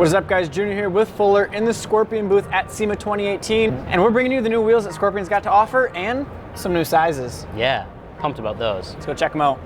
What is up, guys? Junior here with Fuller in the Scorpion booth at SEMA 2018, and we're bringing you the new wheels that Scorpion's got to offer and some new sizes. Yeah, pumped about those. Let's go check them out.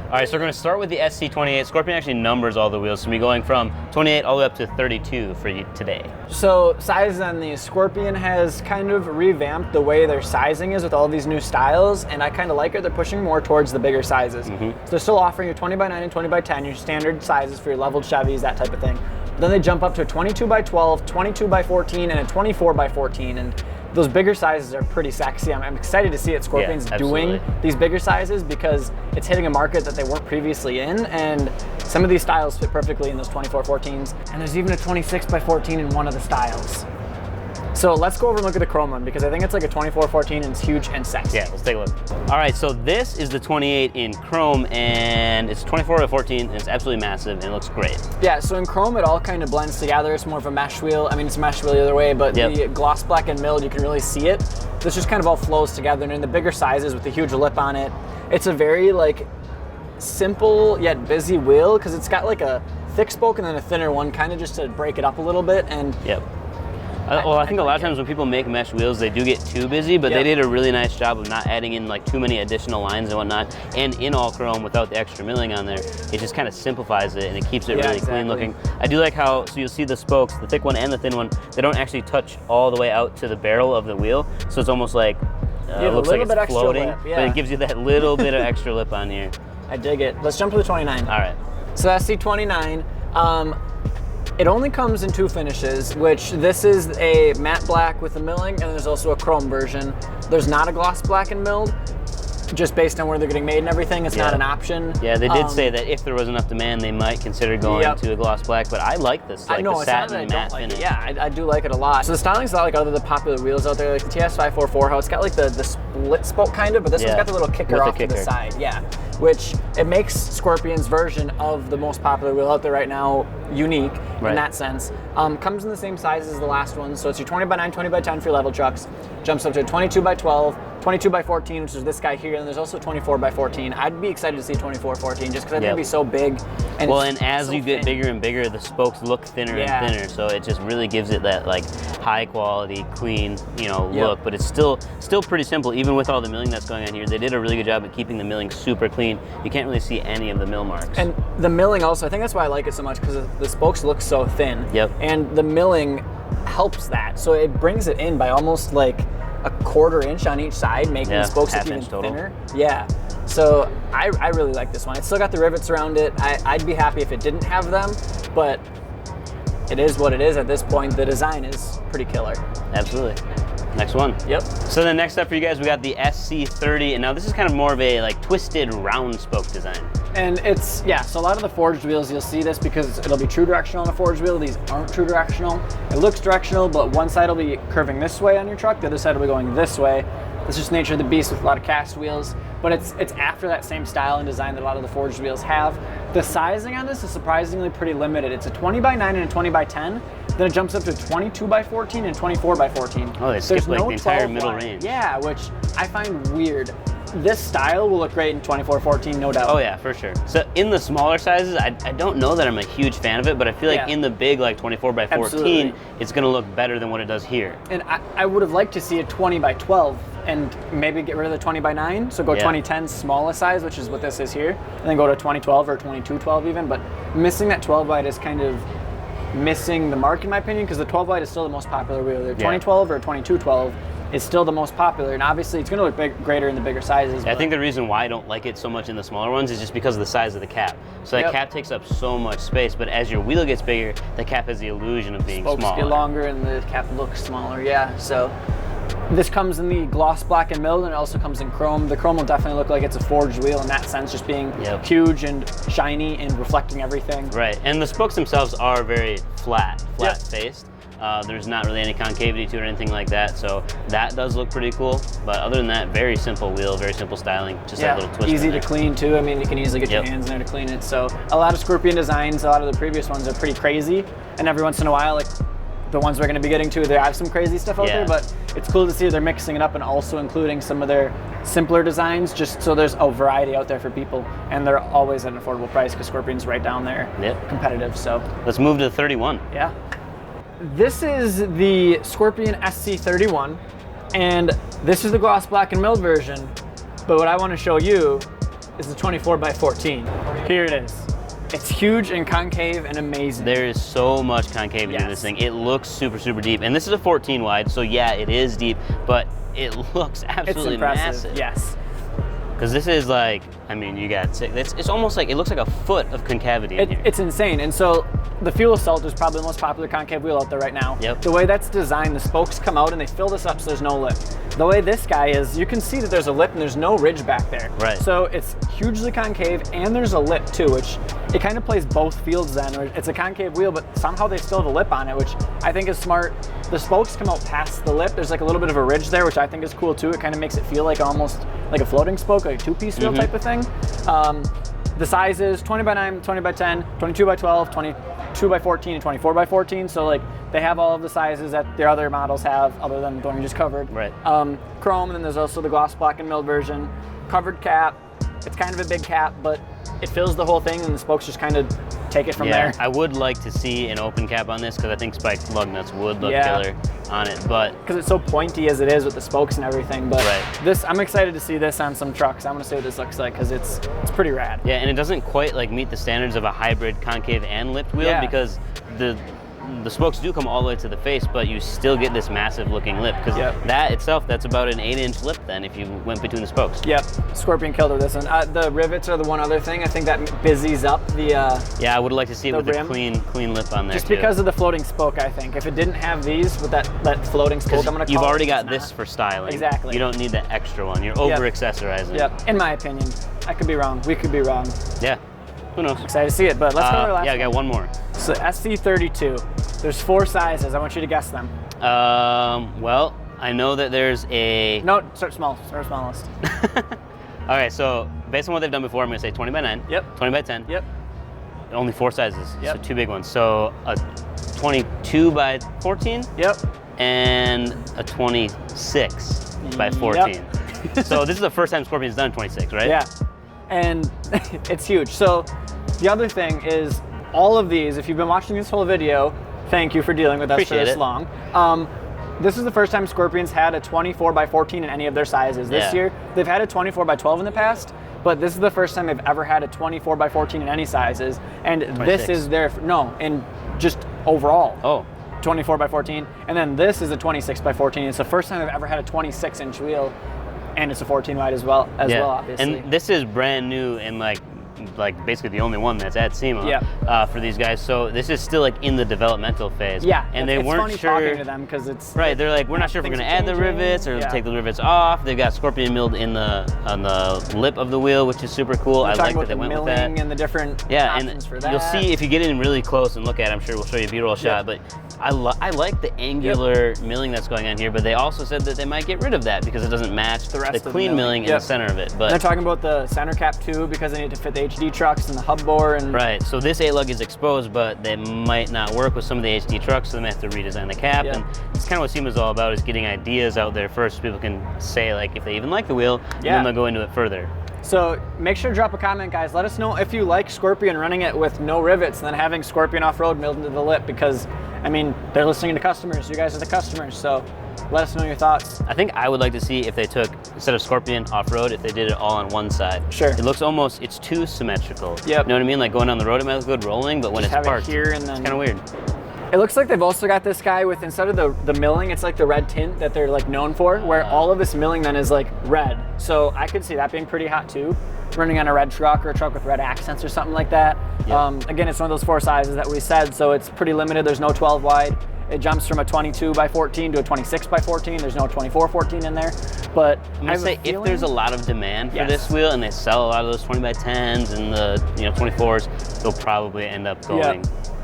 All right, so we're going to start with the SC28. Scorpion actually numbers all the wheels, so we're going from 28 all the way up to 32 for you today. So sizes on the Scorpion has kind of revamped the way their sizing is with all these new styles, and I kind of like it. They're pushing more towards the bigger sizes. So they're still offering you 20 by 9 and 20 by 10, your standard sizes for your leveled Chevys, that type of thing. But then they jump up to a 22 by 12, 22 by 14, and a 24 by 14, and those bigger sizes are pretty sexy. I'm excited to see it Scorpion's doing these bigger sizes because it's hitting a market that they weren't previously in, and some of these styles fit perfectly in those 24-14s, and there's even a 26 by 14 in one of the styles. So let's go over and look at the chrome one because I think it's like a 24-14 and it's huge and sexy. Yeah, let's take a look. All right, so this is the 28 in chrome, and it's 24 by 14, and it's absolutely massive, and it looks great. Yeah, so in chrome it all kind of blends together. It's more of a mesh wheel. I mean, it's a mesh wheel either way, but the gloss black and milled, you can really see it. This just kind of all flows together, and in the bigger sizes with the huge lip on it, it's a very like simple yet busy wheel because it's got like a thick spoke and then a thinner one, kind of just to break it up a little bit. And well, I think a lot of times when people make mesh wheels, they do get too busy, but they did a really nice job of not adding in like too many additional lines and whatnot. And in all chrome without the extra milling on there, it just kind of simplifies it and it keeps it really clean looking. I do like how, so you'll see the spokes, the thick one and the thin one, they don't actually touch all the way out to the barrel of the wheel. So it's almost like, it looks like it's floating, but it gives you that little bit of extra lip on here. I dig it. Let's jump to the 29. All right. So that's the 29. It only comes in two finishes, which this is a matte black with a milling, and there's also a chrome version. There's not a gloss black and milled, just based on where they're getting made and everything. It's not an option. Yeah, they did say that if there was enough demand, they might consider going to a gloss black, but I like this, like the satin matte finish. Yeah, I do like it a lot. So the styling's a lot like other the popular wheels out there, like the TS544, how it's got like the split spoke kind of, but this one's got the little kicker off to the side. Yeah, which it makes Scorpion's version of the most popular wheel out there right now unique in that sense. Comes in the same size as the last one, so it's your 20 by 9, 20 by 10 for your level trucks. Jumps up to a 22 by 12, 22 by 14, which is this guy here, and there's also 24 by 14. I'd be excited to see 24-14 just because I think it'd be so big. And and as you get bigger and bigger, the spokes look thinner and thinner, so it just really gives it that like high quality, clean, look. But it's still pretty simple, even with all the milling that's going on here. They did a really good job at keeping the milling super clean. You can't really see any of the mill marks. And the milling also, I think that's why I like it so much because the spokes look so thin. And the milling helps that, so it brings it in by almost like a quarter inch on each side, making the spokes look even thinner. Yeah, so I really like this one. It's still got the rivets around it. I'd be happy if it didn't have them, but it is what it is at this point. The design is pretty killer. Absolutely. Next one. So then next up for you guys, we got the SC30, and now this is kind of more of a like twisted round spoke design. And it's, so a lot of the forged wheels, you'll see this because it'll be true directional on a forged wheel. These aren't true directional. It looks directional, but one side will be curving this way on your truck, the other side will be going this way. That's just the nature of the beast with a lot of cast wheels, but it's after that same style and design that a lot of the forged wheels have. The sizing on this is surprisingly pretty limited. It's a 20 by 9 and a 20 by 10, then it jumps up to 22 by 14 and 24 by 14. Oh, they skipped like the entire middle range. Yeah, which I find weird. This style will look great in 24-14, no doubt. Oh yeah, for sure. So in the smaller sizes, I don't know that I'm a huge fan of it, but I feel like in the big, like 24 by 14, it's gonna look better than what it does here. And I would have liked to see a 20 by 12 and maybe get rid of the 20 by 9, so go 2010 smallest size, which is what this is here, and then go to 2012 or 2212 even, but missing that 12 wide is kind of missing the mark in my opinion, because the 12 wide is still the most popular wheel. Either 2012 or 2212 is still the most popular, and obviously it's going to look greater in the bigger sizes. I think the reason why I don't like it so much in the smaller ones is just because of the size of the cap. So that cap takes up so much space, but as your wheel gets bigger, the cap has the illusion of being smaller. Spokes get longer and the cap looks smaller, so this comes in the gloss black and milled, and it also comes in chrome. The chrome will definitely look like it's a forged wheel in that sense, just being huge and shiny and reflecting everything. Right, and the spokes themselves are very flat-faced. There's not really any concavity to it or anything like that, so that does look pretty cool. But other than that, very simple wheel, very simple styling, just that little twist. Easy to clean too. I mean, you can easily get your hands in there to clean it. So a lot of Scorpion designs, a lot of the previous ones are pretty crazy, and every once in a while, like the ones we're going to be getting to. They have some crazy stuff out Yeah. there, but it's cool to see they're mixing it up and also including some of their simpler designs, just so there's a variety out there for people, and they're always at an affordable price because Scorpion's right down there, Yep. competitive. So Let's move to the 31. yeah. This is the Scorpion SC31, and this is the gloss black and milled version, but what I want to show you is the 24x14. Here it is. It's huge and concave and amazing. There is so much concavity in this thing. It looks super, super deep. And this is a 14 wide, so yeah, it is deep, but it looks absolutely It's impressive, massive. yes. Because this is like, I mean, you got, it's almost like, it looks like a foot of concavity in here. It's insane. And so the Fuel Assault is probably the most popular concave wheel out there right now. Yep. The way that's designed, the spokes come out and they fill this up so there's no lip. The way this guy is, you can see that there's a lip and there's no ridge back there. Right. So it's hugely concave and there's a lip too, which it kind of plays both fields then. It's a concave wheel, but somehow they still have a lip on it, which I think is smart. The spokes come out past the lip. There's like a little bit of a ridge there, which I think is cool too. It kind of makes it feel like almost like a floating spoke, like a two-piece wheel type of thing. The sizes 20x9, 20x10, 22x12, 22x14, and 24x14. So like they have all of the sizes that their other models have, other than the one we just covered. Right. Chrome, and then there's also the gloss black and milled version. Covered cap. It's kind of a big cap, but it fills the whole thing, and the spokes just kind of take it from there. I would like to see an open cap on this because I think spiked lug nuts would look Yeah. killer on it, but Because it's so pointy as it is with the spokes and everything. But Right. this, I'm excited to see this on some trucks. I'm gonna see what this looks like because it's pretty rad. yeah, and it doesn't quite like meet the standards of a hybrid concave and lipped wheel Yeah. because the spokes do come all the way to the face, but you still get this massive looking lip because Yep. that itself, that's about an 8-inch lip then if you went between the spokes. Yep, Scorpion killed with this one. The rivets are the one other thing. I think that busies up the, Yeah, I would like to see it The with a rim? clean lip on there just too. because of the floating spoke, I think. If it didn't have these with that floating spoke, I'm gonna call you've it, already it's got not. this for styling. Exactly. You don't need that extra one. You're over accessorizing. Yep, in my opinion. I could be wrong. We could be wrong. Yeah. Who knows? Excited to see it, but let's go to our last Yeah, I one. got one more. So SC32. There's 4 sizes. I want you to guess them. Well, I know that there's a. No, start small. Start smallest. All right, so based on what they've done before, I'm gonna say 20x9. Yep. 20x10. Yep. Only 4 sizes. Yep. So 2 big ones. So a 22x14 Yep. and a 26x14. So this is the first time Scorpion's done 26, right? Yeah. And it's huge. So the other thing is all of these, if you've been watching this whole video, thank you for dealing with us Appreciate for this it. long. This is the first time Scorpions had a 24x14 in any of their sizes. This Yeah. year, they've had a 24x12 in the past, but this is the first time they've ever had a 24x14 in any sizes. And this 26. is their, no, in just overall. Oh. 24x14. And then this is a 26x14. It's the first time I've ever had a 26-inch wheel, and it's a 14 wide as well, obviously. And this is brand new and like basically the only one that's at SEMA for these guys. So this is still like in the developmental phase. Yeah, and they it's weren't funny sure. talking to them because it's Right, they're like, we're not sure if we're things gonna are add the changing. rivets or Yeah. take the rivets off. They've got Scorpion milled on the lip of the wheel, which is super cool. I like that they went with that. And the different Yeah, options and for that. you'll see if you get in really close and look at it, I'm sure we'll show you a B-roll shot, but I like the angular milling that's going on here, but they also said that they might get rid of that because it doesn't match The rest of the clean milling milling. in the center of it. And they're But talking about the center cap too because they need to fit the HD trucks and the hub bore and right, so this A-lug is exposed, but they might not work with some of the HD trucks, so they may have to redesign the cap. Yeah. And it's kind of what SEMA's all about, is getting ideas out there first so people can say like if they even like the wheel, and Yeah. then they'll go into it further. So make sure to drop a comment, guys. Let us know if you like Scorpion running it with no rivets and then having Scorpion off-road milled into the lip because, I mean, they're listening to customers. You guys are the customers, so let us know your thoughts. I think I would like to see if they took, instead of Scorpion off-road, if they did it all on one side. Sure. It looks almost, it's too symmetrical. Yep. You know what I mean? Like going down the road, it might look good rolling, but when Just it's have it parked, here and then- it's kind of weird. It looks like they've also got this guy with, instead of the milling, it's like the red tint that they're like known for, where all of this milling then is like red. So I could see that being pretty hot too, running on a red truck or a truck with red accents or something like that. Yep. Again, it's one of those 4 sizes that we said, so it's pretty limited. There's no 12 wide. It jumps from a 22x14 to a 26x14. There's no 24x14 in there. But I'm I gonna have say if there's a lot of demand for Yes. this wheel and they sell a lot of those 20x10s and the 24s, they'll probably end up going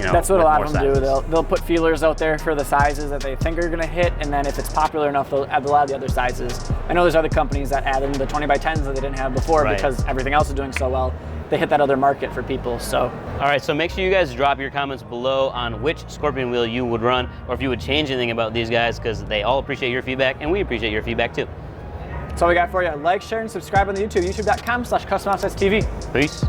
you know. That's what a with lot more of them do. sizes. They'll put feelers out there for the sizes that they think are going to hit, and then if it's popular enough, they'll add a lot of the other sizes. I know there's other companies that add in the 20 by 10s that they didn't have before Right. because everything else is doing so well. They hit that other market for people. So, All right, so make sure you guys drop your comments below on which Scorpion wheel you would run, or if you would change anything about these guys, because they all appreciate your feedback, and we appreciate your feedback too. that's all we got for you. Like, share, and subscribe on the YouTube, youtube.com/CustomOffsetsTV. Peace.